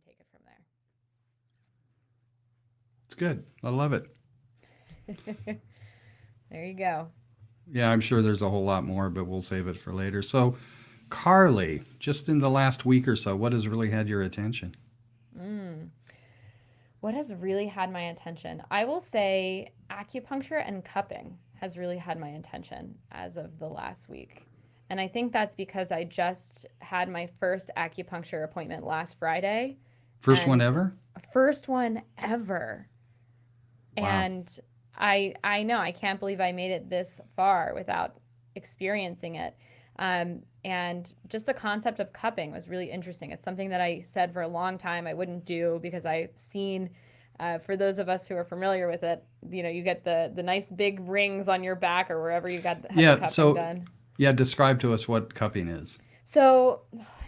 take it from It's good. I love it. there. There you go. Yeah, I'm sure there's a whole lot more, but we'll save it for later. So, Carlee, just in the last week or so, what has really had your attention? Mm. What has really had my attention? I will say acupuncture and cupping has really had my attention as of the last week. And I think that's because I just had my first acupuncture appointment last Friday, First one and ever? first one ever. Wow. And I know I can't believe I made it this far without experiencing it. And just the concept of cupping was really interesting. It's something that I said for a long time I wouldn't do because I've seen, for those of us who are familiar with it, you get the nice big rings on your back or wherever you had the Yeah, cupping so done. yeah, describe to us what cupping is. So,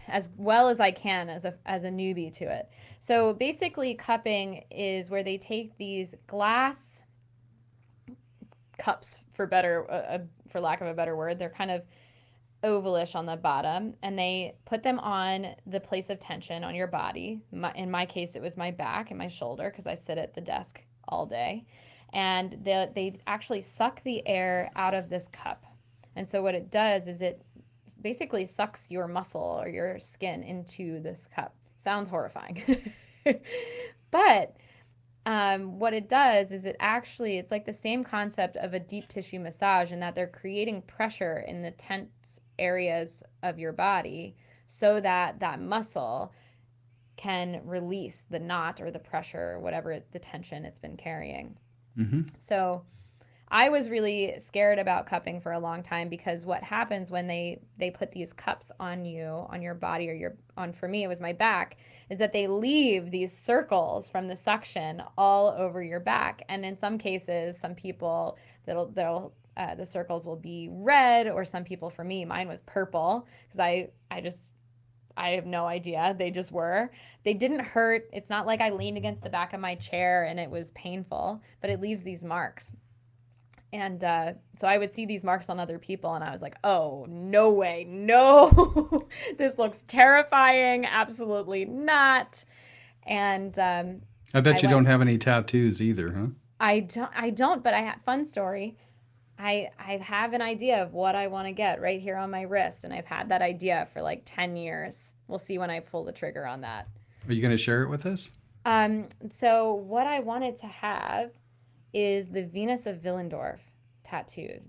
as well as I can as a newbie to it. So basically, cupping is where they take these glass cups, for lack of a better word. They're kind of ovalish on the bottom, and they put them on the place of tension on your body. In my case, it was my back and my shoulder because I sit at the desk all day. And they actually suck the air out of this cup. And so what it does is it basically sucks your muscle or your skin into this cup. Sounds horrifying. But what it does is it's like the same concept of a deep tissue massage in that they're creating pressure in the tense areas of your body so that that muscle can release the knot or the pressure or whatever the tension it's been carrying. Mm-hmm. So I was really scared about cupping for a long time because what happens when they put these cups on you, on your body, or your on for me it was my back, is that they leave these circles from the suction all over your back. And in some cases, some people they'll the circles will be red, or some people, for me, mine was purple because I have no idea. They just were. They didn't hurt. It's not like I leaned against the back of my chair and it was painful, but it leaves these marks. And so I would see these marks on other people, and I was like, oh, no way, no, this looks terrifying, absolutely not. And I I bet you don't went, have any tattoos either, huh? I don't, but I have, fun story. I have an idea of what I want to get right here on my wrist, and I've had that idea for like 10 years. We'll see when I pull the trigger on that. Are you going to share it with us? So what I wanted to have is the Venus of Willendorf tattooed.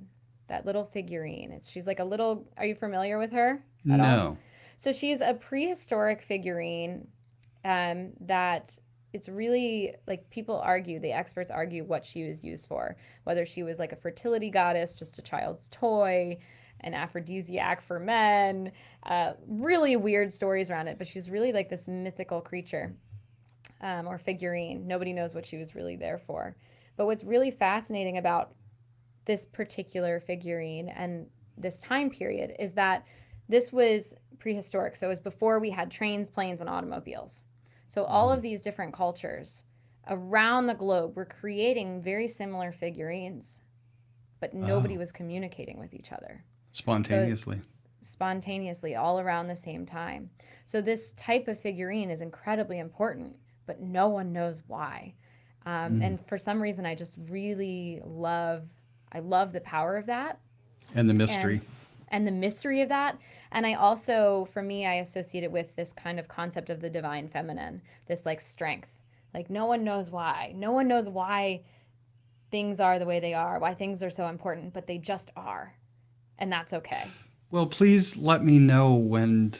That little figurine. She's like a little. Are you familiar with her at all? No. So she's a prehistoric figurine that it's really like people argue, the experts argue what she was used for, whether she was like a fertility goddess, just a child's toy, an aphrodisiac for men. Really weird stories around it, but she's really like this mythical creature or figurine. Nobody knows what she was really there for. But what's really fascinating about this particular figurine and this time period is that this was prehistoric. So it was before we had trains, planes, and automobiles. So all Mm. of these different cultures around the globe were creating very similar figurines, but nobody Oh, was communicating with each other. So spontaneously. spontaneously, all around the same time. So this type of figurine is incredibly important, but no one knows why. Mm. And for some reason, I love the power of that, And the and mystery. the mystery of that. And I also, for me, I associate it with this kind of concept of the divine feminine, this like strength. Like no one knows why. No one knows why things are the way they are, why things are so important, but they just are, and that's okay. Well, please let me know when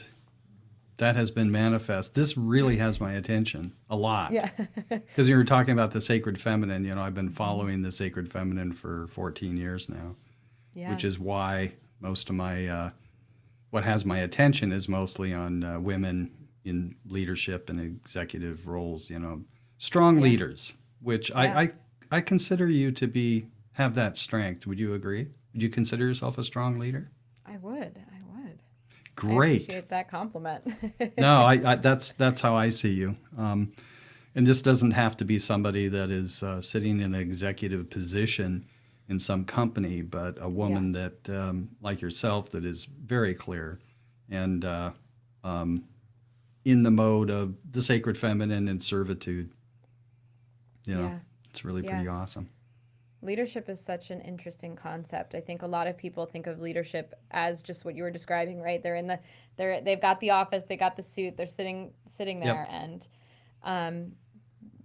that has been manifest. This really has my attention a lot. Yeah. Because you were talking about the sacred feminine, I've been Mhm. following the sacred feminine for 14 years now, Yeah. which is why most of what has my attention is mostly on women in leadership and executive roles, strong Yeah. leaders, which Yeah. I consider you to have that strength. Would you agree? Would you consider yourself a strong leader? I would. I would. I Great. appreciate that compliment. No, that's how I see you. And this doesn't have to be somebody that is sitting in an executive position in some company, but a Yeah. woman that, like yourself, that is very clear and in the mode of the sacred feminine and servitude. You know, Yeah. it's really Yeah. pretty awesome. Leadership is such an interesting concept. I think a lot of people think of leadership as just what you were describing, right? They've got the office, they got the suit, they're sitting Yep. there, and um,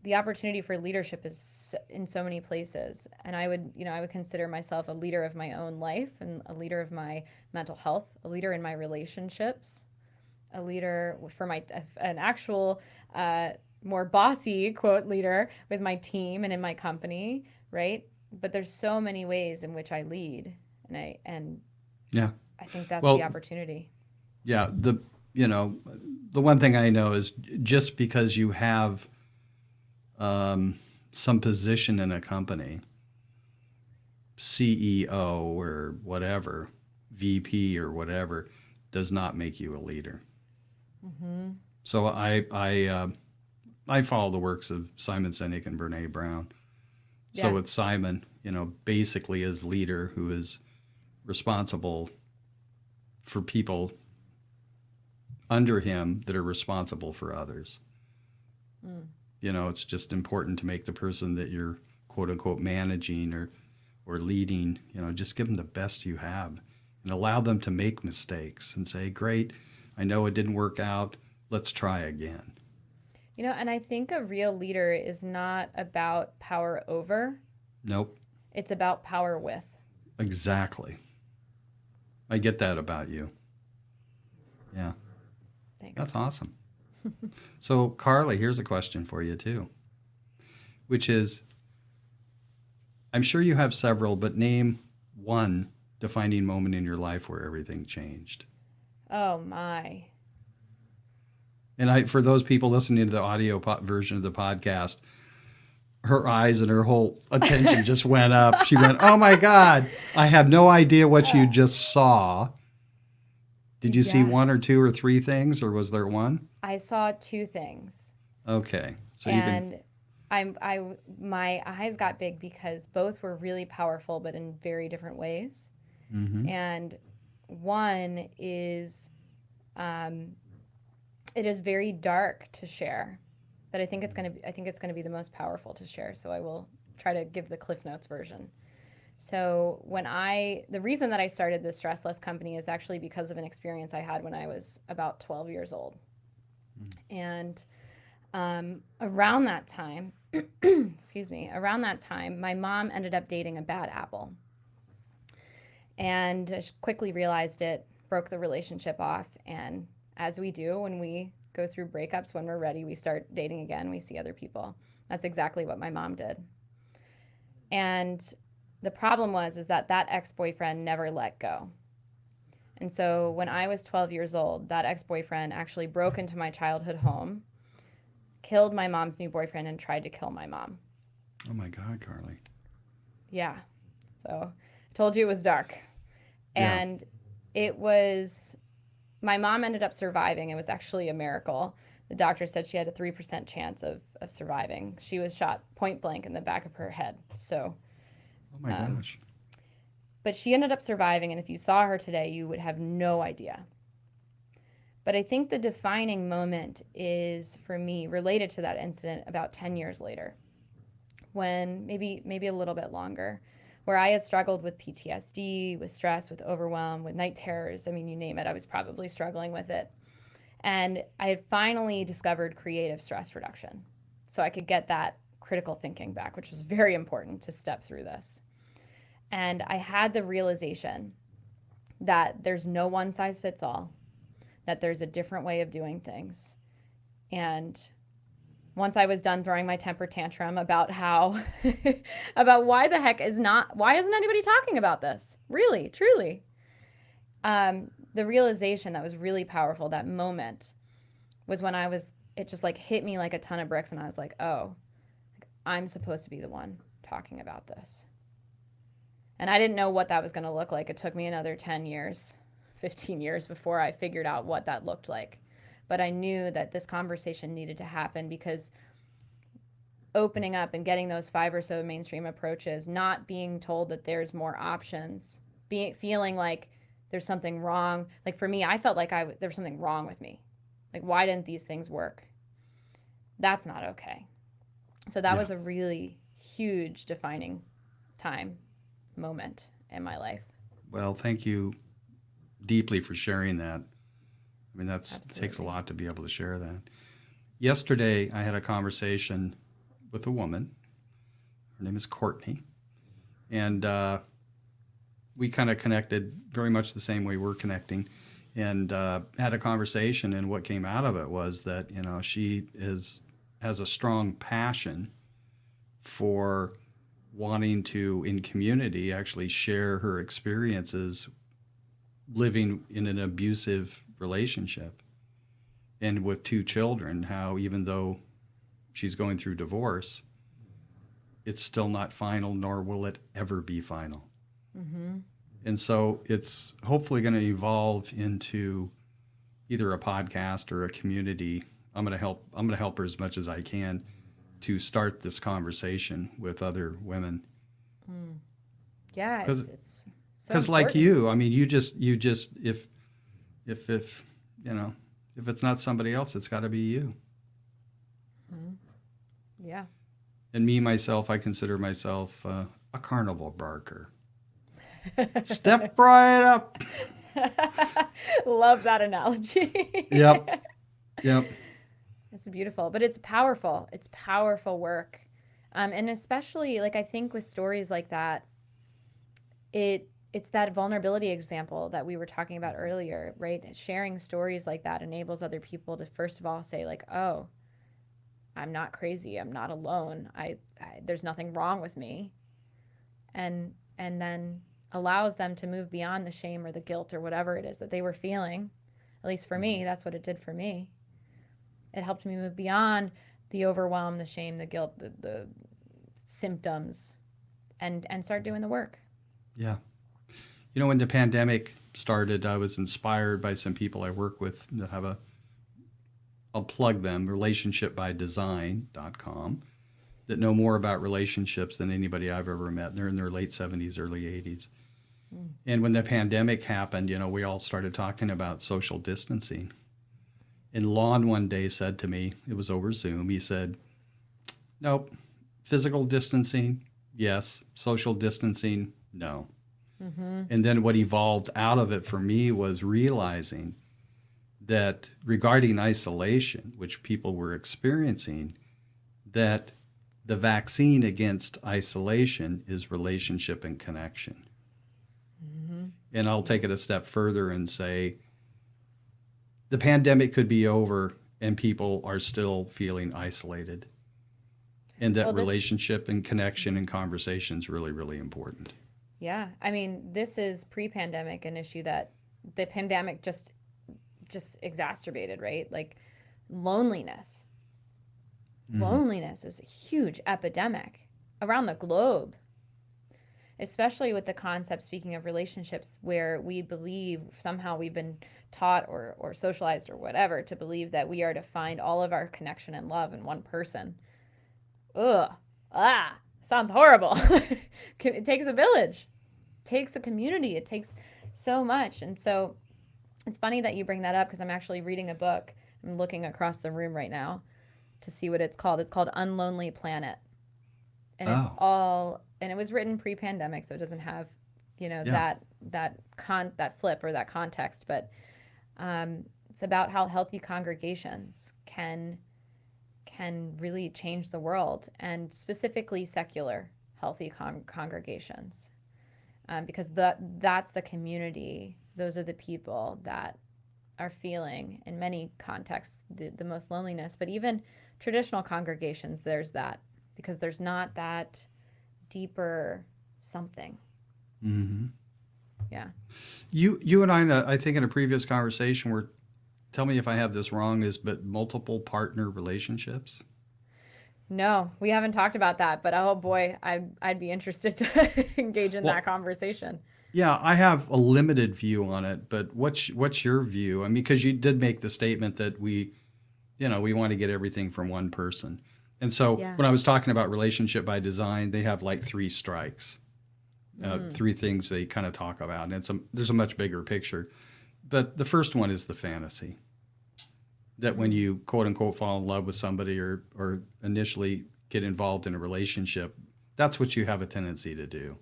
the opportunity for leadership is in so many places. And I would consider myself a leader of my own life and a leader of my mental health, a leader in my relationships, a leader for my an actual uh, more bossy quote leader with my team and in my company, right? But there's so many ways in which I lead, and Yeah. I think that's the Well, opportunity. yeah. You know, the one thing I know is just because you have some position in a company, CEO or whatever, VP or whatever, does not make you a leader. Mm-hmm. So I follow the works of Simon Sinek and Brene Brown. So Yeah. with Simon, basically as leader who is responsible for people under him that are responsible for others. Mm. It's just important to make the person that you're quote unquote managing or leading, just give them the best you have and allow them to make mistakes and say, great, I know it didn't work out. Let's try again. And I think a real leader is not about power over, Nope. it's about power with. Exactly. I get that about you. Yeah. Thanks. That's awesome. So, Carlee, here's a question for you, too, which is I'm sure you have several, but name one defining moment in your life where everything changed. Oh my. And for those people listening to the audio version of the podcast, her eyes and her whole attention just went up. She went, "Oh my God, I have no idea what you just saw." Did you see Yeah. one or two or three things, or was there one? I saw two things. Okay, so you can. And my eyes got big because both were really powerful, but in very different ways. Mm-hmm. And one is, um, it is very dark to share, but I think it's gonna be the most powerful to share. So I will try to give the Cliff Notes version. So the reason that I started the Stress Less company is actually because of an experience I had when I was about 12 years old. And around that time, excuse me, around that time, my mom ended up dating a bad apple. And I quickly realized it, broke the relationship off. And as we do when we go through breakups, when we're ready, we start dating again, we see other people. That's exactly what my mom did. And the problem is that ex-boyfriend never let go. And so when I was 12 years old, that ex-boyfriend actually broke into my childhood home, killed my mom's new boyfriend, and tried to kill my mom. Oh my God, Carlee. Yeah. So I told you it was dark. Yeah. And it was, my mom ended up surviving. It was actually a miracle. The doctor said she had a 3% chance of surviving. She was shot point blank in the back of her head. So, Oh my gosh. but she ended up surviving. And if you saw her today, you would have no idea. But I think the defining moment is, for me, related to that incident about 10 years later, when maybe a little bit longer, where I had struggled with PTSD, with stress, with overwhelm, with night terrors. I mean, you name it, I was probably struggling with it. And I had finally discovered creative stress reduction. So I could get that critical thinking back, which was very important to step through this. And I had the realization that there's no one size fits all, that there's a different way of doing things. And once I was done throwing my temper tantrum about how, about why isn't anybody talking about this? Really, truly. The realization that was really powerful, that moment, was when it just like hit me like a ton of bricks, and I was like, oh, I'm supposed to be the one talking about this. And I didn't know what that was going to look like. It took me another 10 years, 15 years before I figured out what that looked like. But I knew that this conversation needed to happen, because opening up and getting those 5 or so mainstream approaches, not being told that there's more options, feeling like there's something wrong. Like for me, I felt like there was something wrong with me. Like, why didn't these things work? That's not okay. So that was a really huge defining moment in my life. Well, thank you deeply for sharing that. I mean, it takes a Absolutely. lot to be able to share that. Yesterday, I had a conversation with a woman. Her name is Courtney. And we kind of connected very much the same way we're connecting, and had a conversation. And what came out of it was that, you know, she has a strong passion for wanting to, in community, actually share her experiences living in an abusive relationship and with 2 children, how even though she's going through divorce, it's still not final, nor will it ever be final. Mm-hmm. And so it's hopefully going to evolve into either a podcast or a community. I'm going to help her as much as I can to start this conversation with other women. Mm. Yeah, it's so because like important. you, I mean, you just if you know, if it's not somebody else, it's got to be you. Mm. Yeah. And me myself, I consider myself a carnival barker. Step right up. Love that analogy. Yep. Yep. It's beautiful, but it's powerful. It's powerful work. And especially, like, I think with stories like that, it's that vulnerability example that we were talking about earlier, right? Sharing stories like that enables other people to first of all say, like, oh, I'm not crazy. I'm not alone. There's nothing wrong with me. And then allows them to move beyond the shame or the guilt or whatever it is that they were feeling. At least for me, that's what it did for me. It helped me move beyond the overwhelm, the shame, the guilt, the symptoms, and start doing the work. Yeah. You know, when the pandemic started, I was inspired by some people I work with that have I'll plug them, relationshipbydesign.com, that know more about relationships than anybody I've ever met. They're in their late 70s, early 80s. Mm. And when the pandemic happened, you know, we all started talking about social distancing. And Lon one day said to me, it was over Zoom, he said, nope, physical distancing, yes. Social distancing, no. Mm-hmm. And then what evolved out of it for me was realizing that regarding isolation, which people were experiencing, that the vaccine against isolation is relationship and connection. Mm-hmm. And I'll take it a step further and say the pandemic could be over and people are still feeling isolated. And that relationship and connection and conversation is really, really important. Yeah. I mean, this is pre-pandemic an issue that the pandemic just exacerbated, right? Like loneliness. Mm-hmm. Loneliness is a huge epidemic around the globe, especially with the concept, speaking of relationships, where we believe somehow we've been taught or socialized or whatever to believe that we are to find all of our connection and love in one person. Ugh. Sounds horrible. It takes a village. It takes a community. It takes so much. And so it's funny that you bring that up because I'm actually reading a book. I'm looking across the room right now to see what it's called. It's called Unlonely Planet. And and it was written pre-pandemic, so it doesn't have, you know, that flip or that context, but it's about how healthy congregations can really change the world, and specifically secular healthy congregations, because that's the community. Those are the people that are feeling, in many contexts, the most loneliness. But even traditional congregations, there's that, because there's not that deeper something. Mm-hmm. Yeah. You and I think in a previous conversation were, tell me if I have this wrong, but multiple partner relationships? No, we haven't talked about that, but oh boy, I'd be interested to engage in that conversation. Yeah, I have a limited view on it, but what's your view? I mean, because you did make the statement that we want to get everything from one person. And so when I was talking about relationship by design, they have like 3 strikes, 3 things they kind of talk about. And there's a much bigger picture. But the first one is the fantasy. that when you quote unquote fall in love with somebody or initially get involved in a relationship, that's what you have a tendency to do.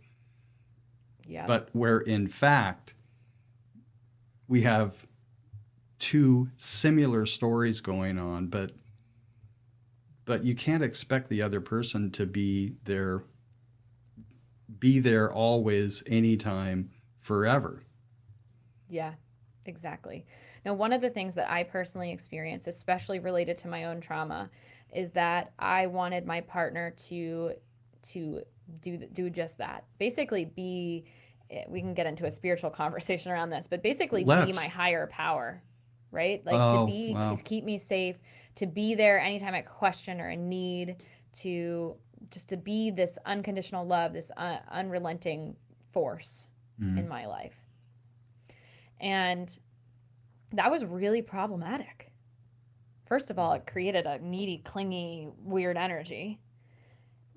Yeah. But where in fact we have two similar stories going on, but you can't expect the other person to be there always, anytime, forever. Yeah, exactly. Now, one of the things that I personally experienced, especially related to my own trauma, is that I wanted my partner to do just that. Basically, be we can get into a spiritual conversation around this, but basically be my Let's. higher power, right? Like Oh, to wow. keep me safe, to be there anytime I question or in need, to just to be this unconditional love, this unrelenting force in Mm. my life. And that was really problematic. First of all, it created a needy, clingy, weird energy.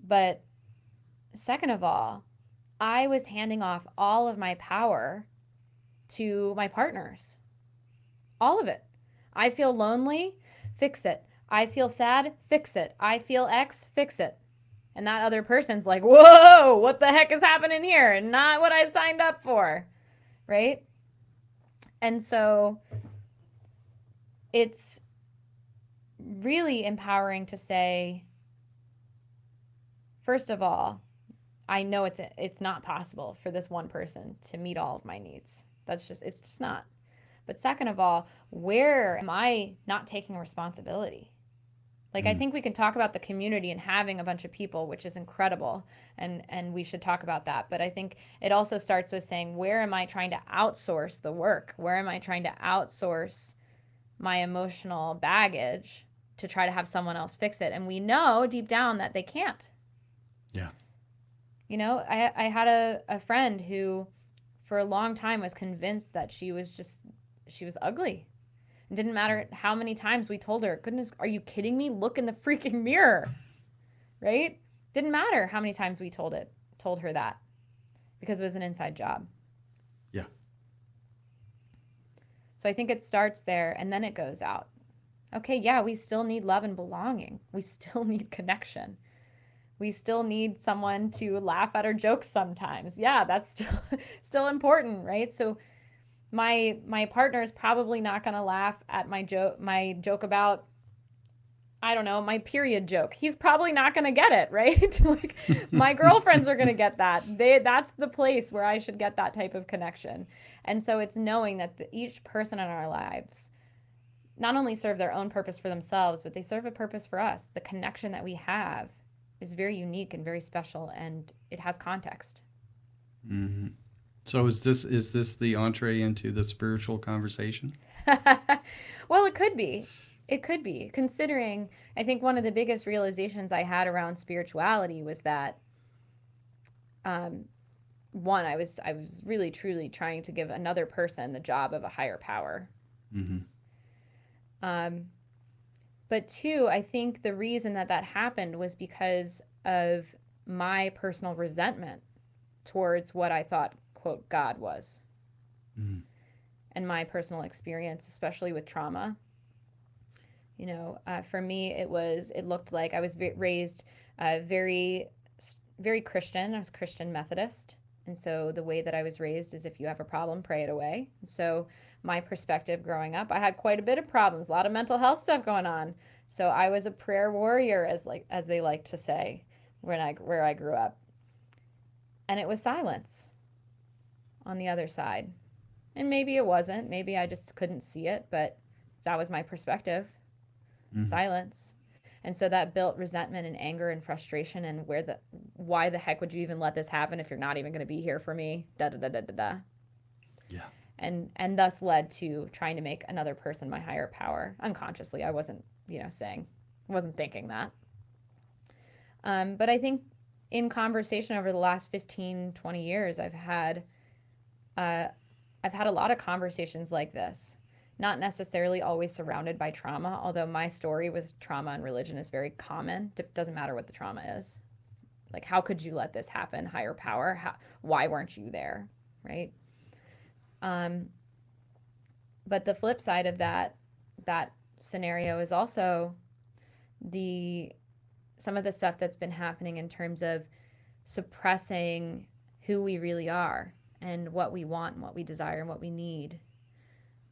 But second of all, I was handing off all of my power to my partners. All of it. I feel lonely, fix it. I feel sad, fix it. I feel X, fix it. And that other person's like, whoa, what the heck is happening here? Not what I signed up for. Right? And so it's really empowering to say, first of all, I know it's not possible for this one person to meet all of my needs. It's just not. But second of all, where am I not taking responsibility? Like I Mm. think we can talk about the community and having a bunch of people, which is incredible, and we should talk about that. But I think it also starts with saying, where am I trying to outsource the work? Where am I trying to outsource my emotional baggage to try to have someone else fix it? And we know deep down that they can't. Yeah. You know, I had a friend who for a long time was convinced that she was ugly. It didn't matter how many times we told her, goodness, are you kidding me? Look in the freaking mirror. Right? Didn't matter how many times we told her that, because it was an inside job. Yeah. So I think it starts there and then it goes out. Okay, yeah, we still need love and belonging. We still need connection. We still need someone to laugh at our jokes sometimes. Yeah, that's still important, right? So my partner is probably not going to laugh at my joke about, I don't know, my period joke. He's probably not going to get it, right? Like my girlfriends are going to get that. That's the place where I should get that type of connection. And so it's knowing that each person in our lives not only serve their own purpose for themselves, but they serve a purpose for us. The connection that we have is very unique and very special, and it has context. Mm-hmm. So is this the entree into the spiritual conversation? Well, it could be. It could be. Considering, I think one of the biggest realizations I had around spirituality was that, um, one, I was really truly trying to give another person the job of a higher power. Mm-hmm. Um, but two, I think the reason that that happened was because of my personal resentment towards what I thought, quote, God was, Mm-hmm. and my personal experience, especially with trauma. You know, for me, it looked like I was raised very, very Christian. I was Christian Methodist. And so the way that I was raised is, if you have a problem, pray it away. And so my perspective growing up, I had quite a bit of problems, a lot of mental health stuff going on. So I was a prayer warrior, as they like to say, where I grew up. And it was silence on the other side. And maybe it wasn't. Maybe I just couldn't see it, but that was my perspective. Mm-hmm. Silence. And so that built resentment and anger and frustration, and why the heck would you even let this happen if you're not even going to be here for me? Da da da da da da. Yeah. And thus led to trying to make another person my higher power. Unconsciously, I wasn't, wasn't thinking that. But I think in conversation over the last 15, 20 years, uh, I've had a lot of conversations like this, not necessarily always surrounded by trauma, although my story with trauma and religion is very common. It doesn't matter what the trauma is. Like, how could you let this happen? Higher power? Why weren't you there? Right? Um, but the flip side of that scenario is also the some of the stuff that's been happening in terms of suppressing who we really are and what we want and what we desire and what we need,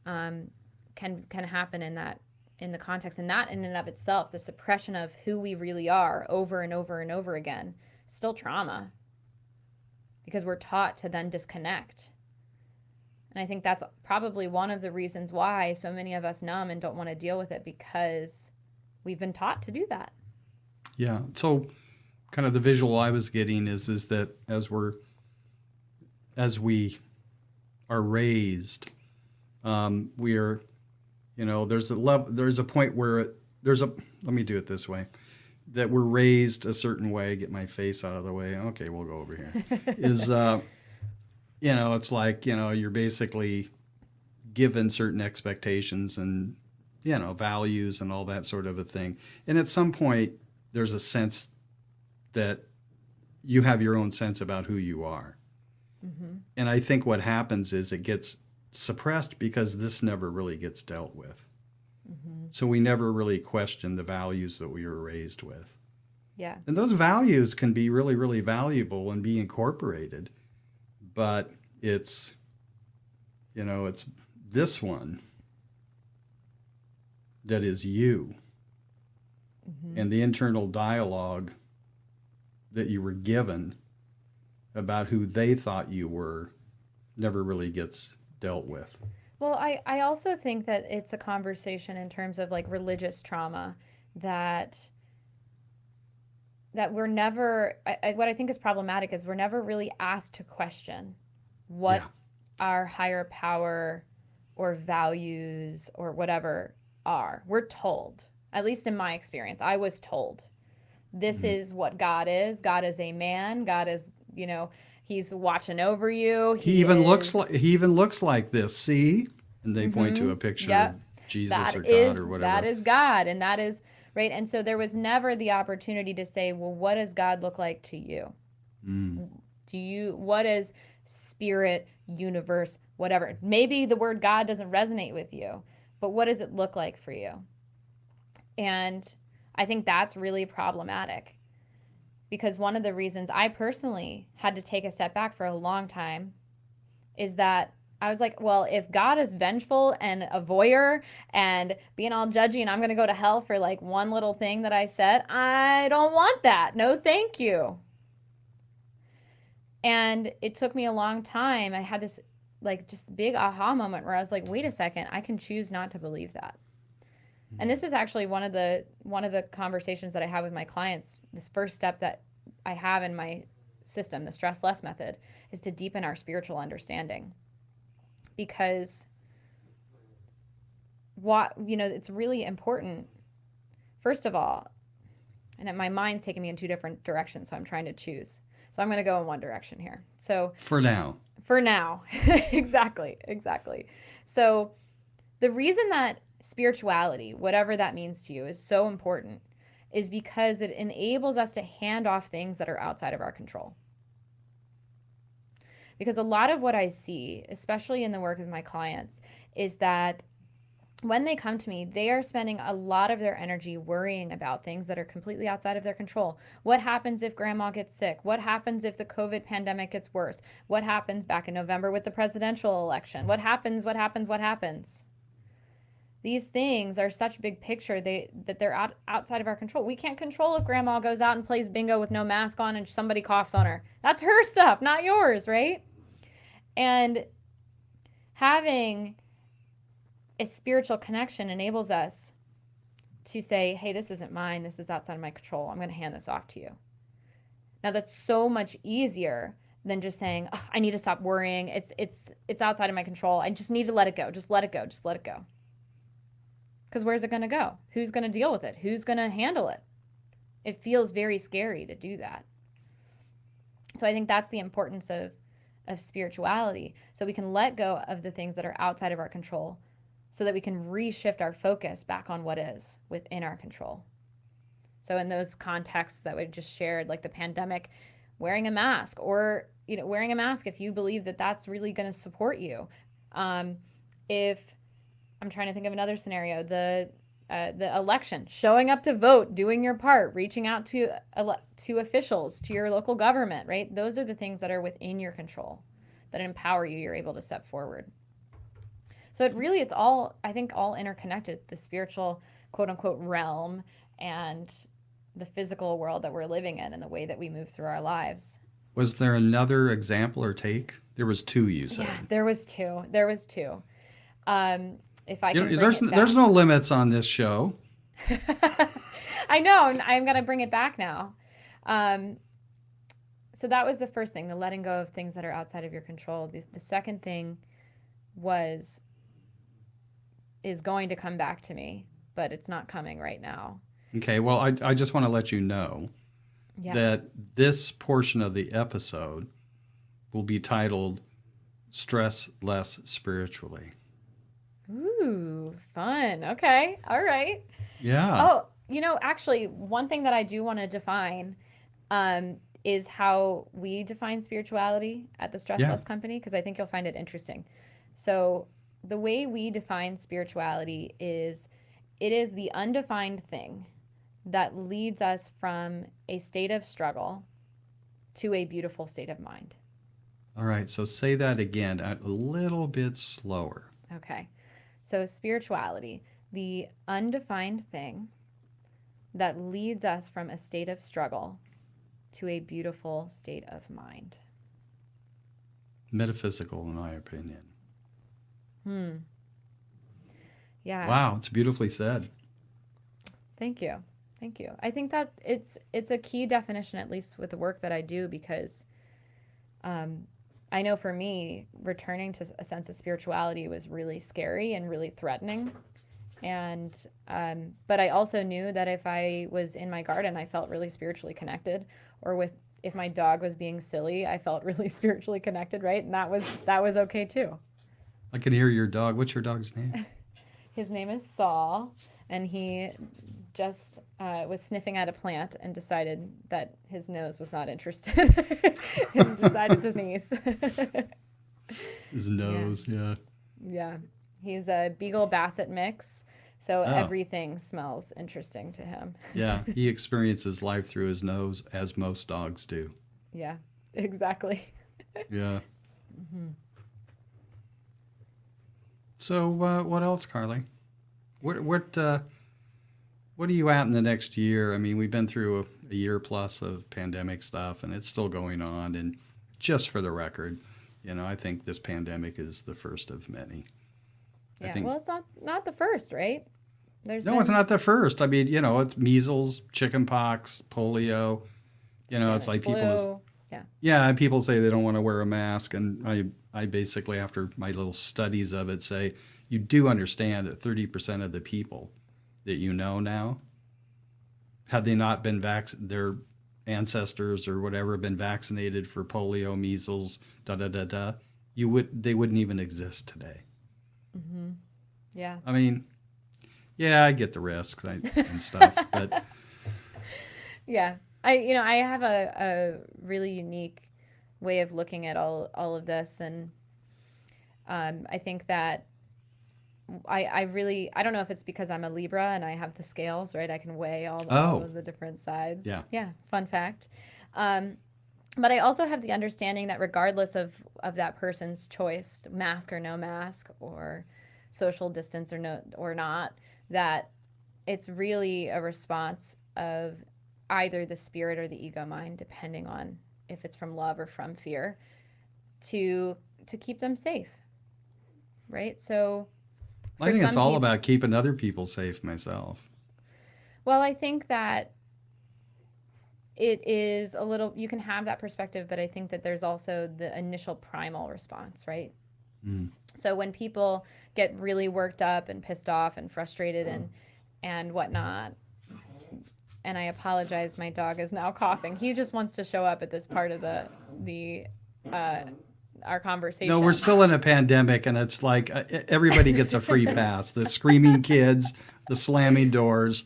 can happen in the context, and that in and of itself, the suppression of who we really are over and over and over again, still trauma, because we're taught to then disconnect. And I think that's probably one of the reasons why so many of us numb and don't want to deal with it, because we've been taught to do that. Yeah. So kind of the visual I was getting is that as we are raised, we are, there's a point where let me do it this way, that we're raised a certain way. Get my face out of the way. Okay, we'll go over here. Is it's like, you're basically given certain expectations and, values and all that sort of a thing. And at some point, there's a sense that you have your own sense about who you are. Mm-hmm. And I think what happens is it gets suppressed because this never really gets dealt with. Mm-hmm. So we never really question the values that we were raised with. Yeah. And those values can be really, really valuable and be incorporated. But it's this one that is you. Mm-hmm. And the internal dialogue that you were given about who they thought you were never really gets dealt with. Well, I also think that it's a conversation in terms of like religious trauma that we're never, what I think is problematic is we're never really asked to question what our higher power or values or whatever are. We're told, at least in my experience, I was told, this mm-hmm. is what God is. God is a man. God is, he's watching over you. He even looks like this. See? And they mm-hmm. point to a picture of Jesus or God or whatever. That is God, and that is right. And so there was never the opportunity to say, well, what does God look like to you? Mm. What is spirit, universe, whatever? Maybe the word God doesn't resonate with you, but what does it look like for you? And I think that's really problematic, because one of the reasons I personally had to take a step back for a long time is that I was like, well, if God is vengeful and a voyeur and being all judgy and I'm going to go to hell for like one little thing that I said, I don't want that. No, thank you. And it took me a long time. I had this like just big aha moment where I was like, wait a second, I can choose not to believe that. And this is actually one of the conversations that I have with my clients. This first step that I have in my system, the stress less method, is to deepen our spiritual understanding. Because it's really important. First of all, and my mind's taking me in two different directions, so I'm trying to choose. So I'm going to go in one direction here. So for now. Exactly. So the reason that spirituality, whatever that means to you, is so important is because it enables us to hand off things that are outside of our control. Because a lot of what I see, especially in the work of my clients, is that when they come to me, they are spending a lot of their energy worrying about things that are completely outside of their control. What happens if grandma gets sick? What happens if the COVID pandemic gets worse? What happens back in November with the presidential election? What happens? These things are such big picture that they're outside of our control. We can't control if grandma goes out and plays bingo with no mask on and somebody coughs on her. That's her stuff, not yours, right? And having a spiritual connection enables us to say, hey, this isn't mine. This is outside of my control. I'm going to hand this off to you. Now, that's so much easier than just saying, oh, I need to stop worrying. It's outside of my control. I just need to let it go. Just let it go. Because where's it going to go? Who's going to deal with it? Who's going to handle it? It feels very scary to do that. So I think that's the importance of spirituality. So we can let go of the things that are outside of our control so that we can reshift our focus back on what is within our control. So in those contexts that we just shared, like the pandemic, wearing a mask, or wearing a mask if you believe that that's really going to support you. If I'm trying to think of another scenario, the the election, showing up to vote, doing your part, reaching out to officials, to your local government, right? Those are the things that are within your control, that empower you. You're able to step forward. So it's all, I think, all interconnected, the spiritual, quote unquote, realm and the physical world that we're living in and the way that we move through our lives. Was there another example or take? There was two, you said. Yeah, there was two. If I can there's no limits on this show. I know. I'm going to bring it back now. So that was the first thing, the letting go of things that are outside of your control. The second thing is going to come back to me, but it's not coming right now. Okay, well, I just want to let you know that this portion of the episode will be titled Stress Less Spiritually. Ooh, fun. Okay. All right. Yeah. Oh, actually, one thing that I do want to define is how we define spirituality at the Stress Less Company, because I think you'll find it interesting. So the way we define spirituality is it is the undefined thing that leads us from a state of struggle to a beautiful state of mind. All right. So say that again a little bit slower. Okay. So spirituality, the undefined thing that leads us from a state of struggle to a beautiful state of mind. Metaphysical, in my opinion. Yeah. Wow, it's beautifully said. Thank you. I think that it's a key definition, at least with the work that I do, because I know for me, returning to a sense of spirituality was really scary and really threatening. And but I also knew that if I was in my garden, I felt really spiritually connected, or if my dog was being silly, I felt really spiritually connected, right? And that was okay too. I can hear your dog. What's your dog's name? His name is Saul, and he just was sniffing at a plant and decided that his nose was not interested and decided to sneeze. His nose, yeah. Yeah. He's a Beagle Basset mix, so everything smells interesting to him. Yeah, he experiences life through his nose, as most dogs do. Yeah, exactly. Yeah. Mm-hmm. So what else, Carlee? What are you at in the next year? I mean, we've been through a year plus of pandemic stuff, and it's still going on. And just for the record, I think this pandemic is the first of many. Yeah, well, it's not the first, right? It's not the first. I mean, it's measles, chickenpox, polio. It's like flu. People say they don't want to wear a mask, and I basically, after my little studies of it, say you do understand that 30% of the people that now, had they not been their ancestors or whatever been vaccinated for polio, measles, they wouldn't even exist today. Mm-hmm. Yeah. I mean, I get the risks and stuff, but yeah, I have a really unique way of looking at all of this, and I think that I don't know if it's because I'm a Libra and I have the scales, right? I can weigh all of the different sides. Yeah. Fun fact. But I also have the understanding that regardless of that person's choice, mask or no mask, or social distance or not, that it's really a response of either the spirit or the ego mind, depending on if it's from love or from fear, to keep them safe, right? So I think it's all about keeping other people safe myself. Well, I think that it is a little, you can have that perspective, but I think that there's also the initial primal response, right? So when people get really worked up and pissed off and frustrated and whatnot, and I apologize, my dog is now coughing. He just wants to show up at this part of our conversation. No, we're still in a pandemic, and it's like everybody gets a free pass. The screaming kids, the slamming doors,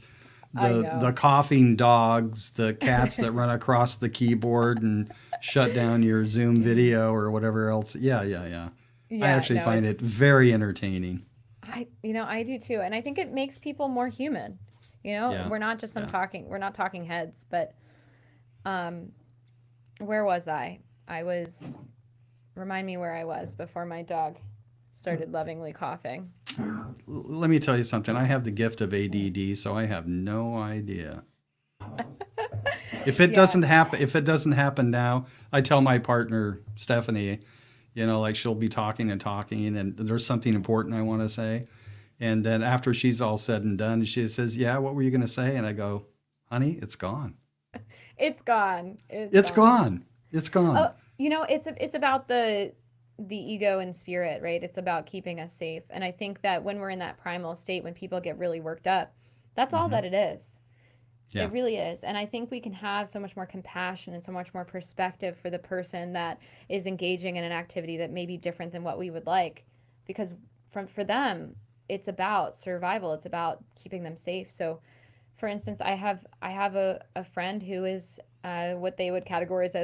the coughing dogs, the cats that run across the keyboard and shut down your Zoom video or whatever else. Yeah. I actually find it very entertaining. I do too. And I think it makes people more human. Yeah. We're not just Yeah. we're not talking heads, but um where was I? I was Remind me where I was before my dog started lovingly coughing. Let me tell you something. I have the gift of ADD, so I have no idea. Yeah. If it doesn't happen now, I tell my partner Stephanie, like she'll be talking and talking, and there's something important I want to say, and then after she's all said and done, she says, "Yeah, what were you going to say?" And I go, "Honey, it's gone. It's gone. It's It's gone. gone. It's gone." Oh, it's about the ego and spirit, right? It's about keeping us safe. And I think that when we're in that primal state, when people get really worked up, that's all Hmm. that it is. Yeah. It really is. And I think we can have so much more compassion and so much more perspective for the person that is engaging in an activity that may be different than what we would like. Because for them, it's about survival. It's about keeping them safe. So for instance, I have a friend who is what they would categorize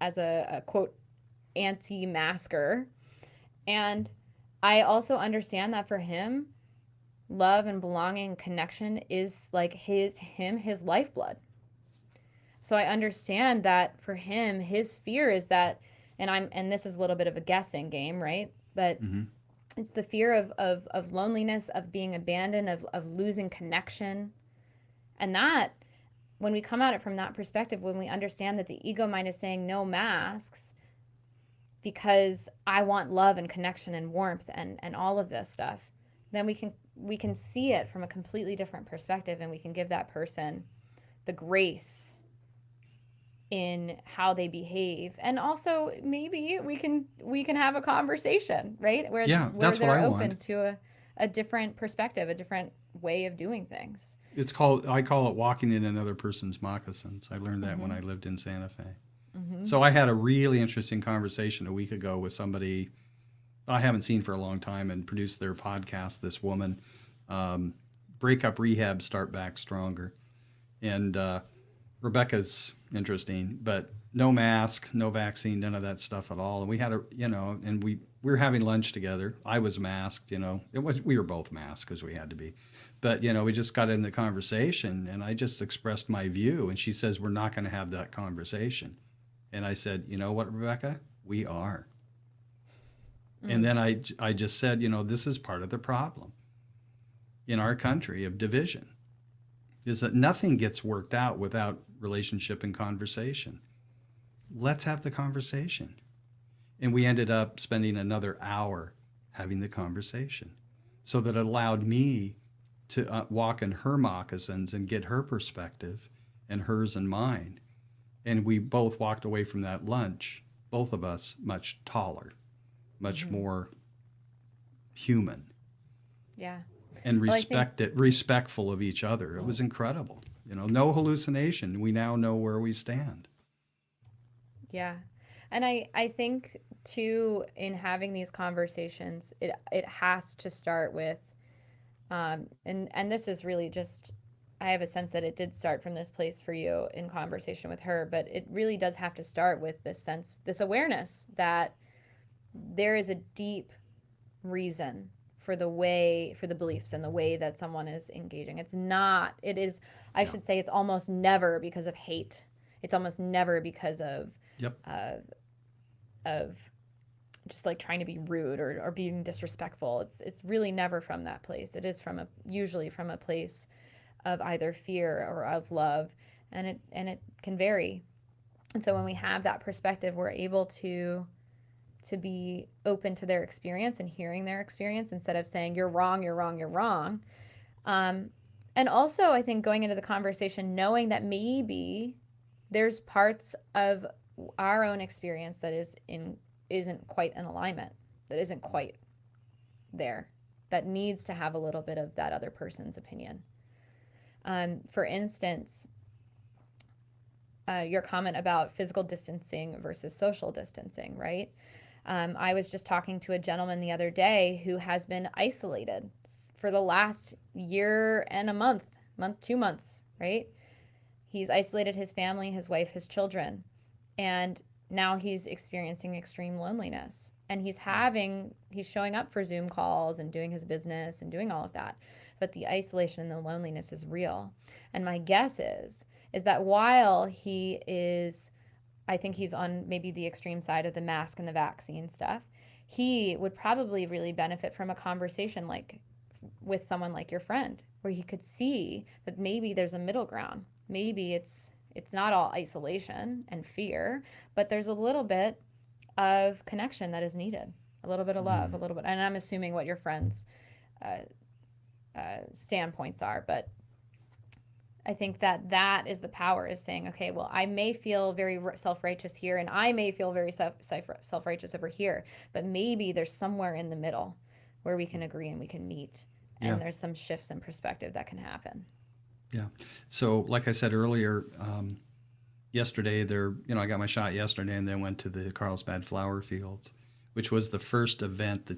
as a quote anti-masker. And I also understand that for him, love and belonging and connection is like his lifeblood. So I understand that for him, his fear is that, and this is a little bit of a guessing game, right? But Hmm. it's the fear of loneliness, of being abandoned, of losing connection. And that, when we come at it from that perspective, when we understand that the ego mind is saying no masks because I want love and connection and warmth and all of this stuff, then we can see it from a completely different perspective, and we can give that person the grace in how they behave. And also maybe we can have a conversation, right, where Yeah, where that's what they're I want. open to a different perspective, a different way of doing things. I call it walking in another person's moccasins. I learned that when Mhm. I lived in Santa Fe. Mhm. So I had a really interesting conversation a week ago with somebody I haven't seen for a long time and produced their podcast. This woman, um, breakup rehab, start back stronger, and Rebecca's interesting, but no mask, no vaccine, none of that stuff at all. And we had and we were having lunch together. I was masked, we were both masked because we had to be, but we just got in the conversation, and I just expressed my view, and she says we're not going to have that conversation, and I said, you know what, Rebecca, we are. And Mm. then I just said, this is part of the problem in our country of division is that nothing gets worked out without relationship and conversation. Let's have the conversation. And we ended up spending another hour having the conversation. So that it allowed me to walk in her moccasins and get her perspective and hers and mine. And we both walked away from that lunch, both of us much taller, much Mhm. more human, Yeah. and Well, I think respectful of each other. It was incredible. No hallucination. We now know where we stand. yeah. And I think too, in having these conversations, it has to start with and this is really just, I have a sense that it did start from this place for you in conversation with her, but it really does have to start with this sense, this awareness that there is a deep reason for the beliefs and the way that someone is engaging. It's not, it is, I Yeah. should say, it's almost never because of hate. It's almost never because Yep. uh, of just like trying to be rude or being disrespectful. It's really never from that place. It is from a usually from a place of either fear or of love, and it can vary. And so when we have that perspective, we're able to be open to their experience and hearing their experience instead of saying you're wrong, you're wrong, you're wrong. Um, and also, I think going into the conversation, knowing that maybe there's parts of our own experience that isn't quite in alignment, that isn't quite there, that needs to have a little bit of that other person's opinion. For instance, your comment about physical distancing versus social distancing, right? I was just talking to a gentleman the other day who has been isolated for the last year and a month, 2 months, right? He's isolated his family, his wife, his children, and now he's experiencing extreme loneliness. and he's showing up for Zoom calls and doing his business and doing all of that. But the isolation and the loneliness is real. And my guess is that while he is, I think he's on maybe the extreme side of the mask and the vaccine stuff, he would probably really benefit from a conversation like with someone like your friend, where he could see that maybe there's a middle ground. Maybe it's not all isolation and fear, but there's a little bit of connection that is needed, a little bit of love, a little bit. And I'm assuming what your friends' uh, standpoints are, but I think that is the power, is saying, okay, well, I may feel very self-righteous here, and I may feel very self-righteous over here, but maybe there's somewhere in the middle where we can agree and we can meet, and there's some shifts in perspective that can happen. Yeah. So, like I said earlier, yesterday I got my shot yesterday, and then went to the Carlsbad Flower Fields, which was the first event the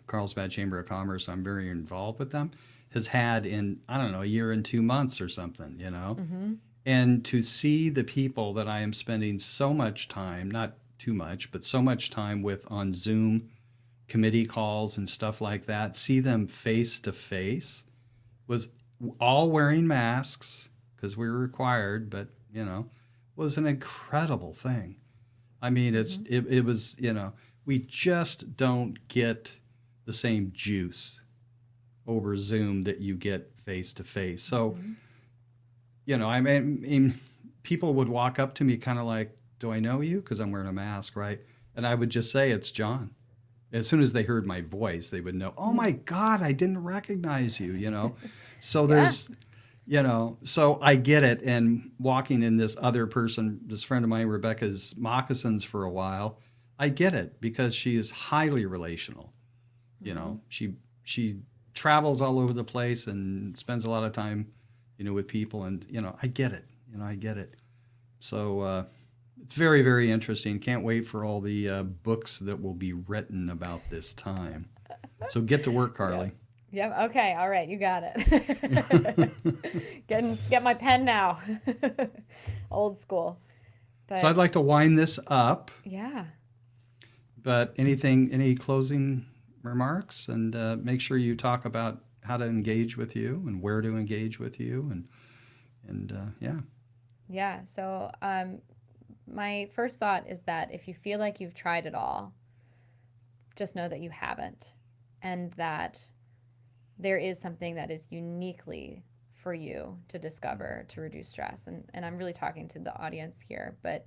Carlsbad Chamber of Commerce, I'm very involved with them, has had in, I don't know, a year and 2 months or something, Mm-hmm. And to see the people that I am spending so much time, not too much, but so much time with on Zoom committee calls and stuff like that, see them face to face, was all wearing masks because we were required, but, was an incredible thing. I mean, it was, we just don't get the same juice over Zoom that you get face to face. So, I mean, people would walk up to me kind of like, do I know you? Because I'm wearing a mask, right? And I would just say, it's John. As soon as they heard my voice, they would know, oh my God, I didn't recognize you, So there's, so I get it. And walking in this friend of mine, Rebecca's moccasins for a while, I get it because she is highly relational. She travels all over the place and spends a lot of time, with people, and I get it. I get it. So it's very, very interesting. Can't wait for all the books that will be written about this time. So get to work, Carlee. Yep. Okay. All right. You got it. Get my pen now. Old school. But, so I'd like to wind this up. Yeah. But any closing remarks, and make sure you talk about how to engage with you and where to engage with you, and yeah. Yeah. So my first thought is that if you feel like you've tried it all, just know that you haven't, and that there is something that is uniquely for you to discover to reduce stress. And I'm really talking to the audience here, but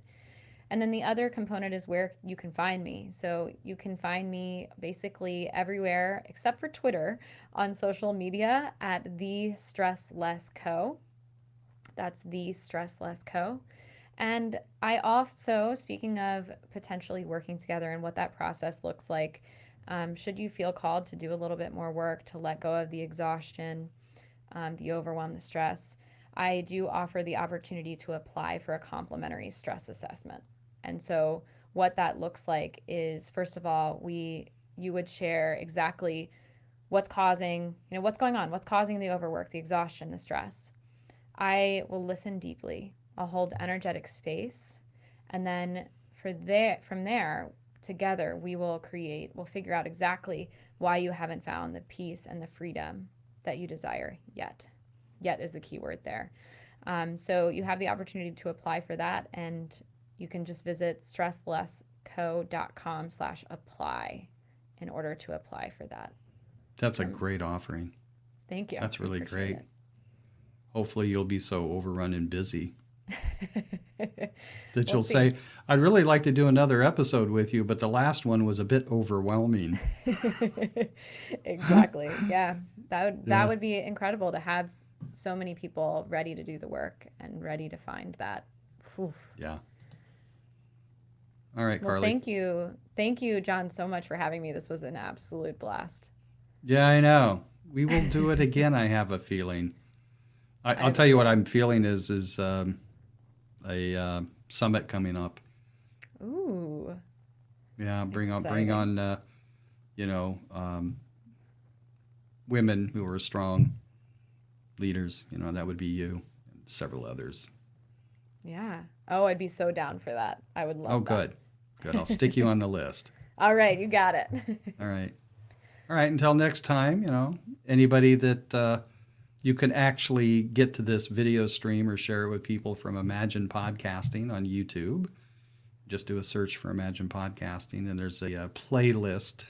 and then the other component is where you can find me. So you can find me basically everywhere except for Twitter on social media at The Stress Less Co. That's The Stress Less Co. And I also, speaking of potentially working together and what that process looks like, should you feel called to do a little bit more work to let go of the exhaustion, the overwhelm, the stress, I do offer the opportunity to apply for a complimentary stress assessment. And so what that looks like is, first of all, you would share exactly what's causing, what's going on, what's causing the overwork, the exhaustion, the stress. I will listen deeply. I'll hold energetic space. And then from there, together, we'll figure out exactly why you haven't found the peace and the freedom that you desire yet. Yet is the key word there. So you have the opportunity to apply for that, and you can just visit stresslessco.com/apply in order to apply for that. That's a great offering. Thank you. That's really great. Hopefully you'll be so overrun and busy that you'll say, I'd really like to do another episode with you, but the last one was a bit overwhelming. Exactly. Yeah. That would be incredible to have so many people ready to do the work and ready to find that. Whew. Yeah. All right, Carlee. Well, thank you, John, so much for having me. This was an absolute blast. Yeah, I know. We will do it again, I have a feeling. I'll tell you what I'm feeling is a summit coming up. Ooh. Yeah, bring on women who are strong leaders. That would be you and several others. Yeah. Oh, I'd be so down for that. I would love that. Oh, good. I'll stick you on the list. All right, you got it. All right. All right. Until next time, anybody that you can actually get to this video stream or share it with people from Imagine Podcasting on YouTube. Just do a search for Imagine Podcasting, and there's a playlist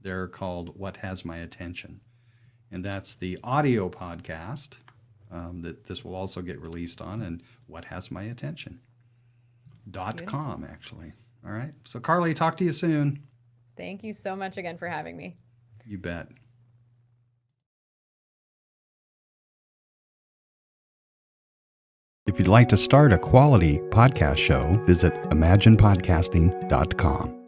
there called What Has My Attention. And that's the audio podcast that this will also get released on, and What Has My Attention. .com, actually. All right. So, Carlee, talk to you soon. Thank you so much again for having me. You bet. If you'd like to start a quality podcast show, visit imaginepodcasting.com.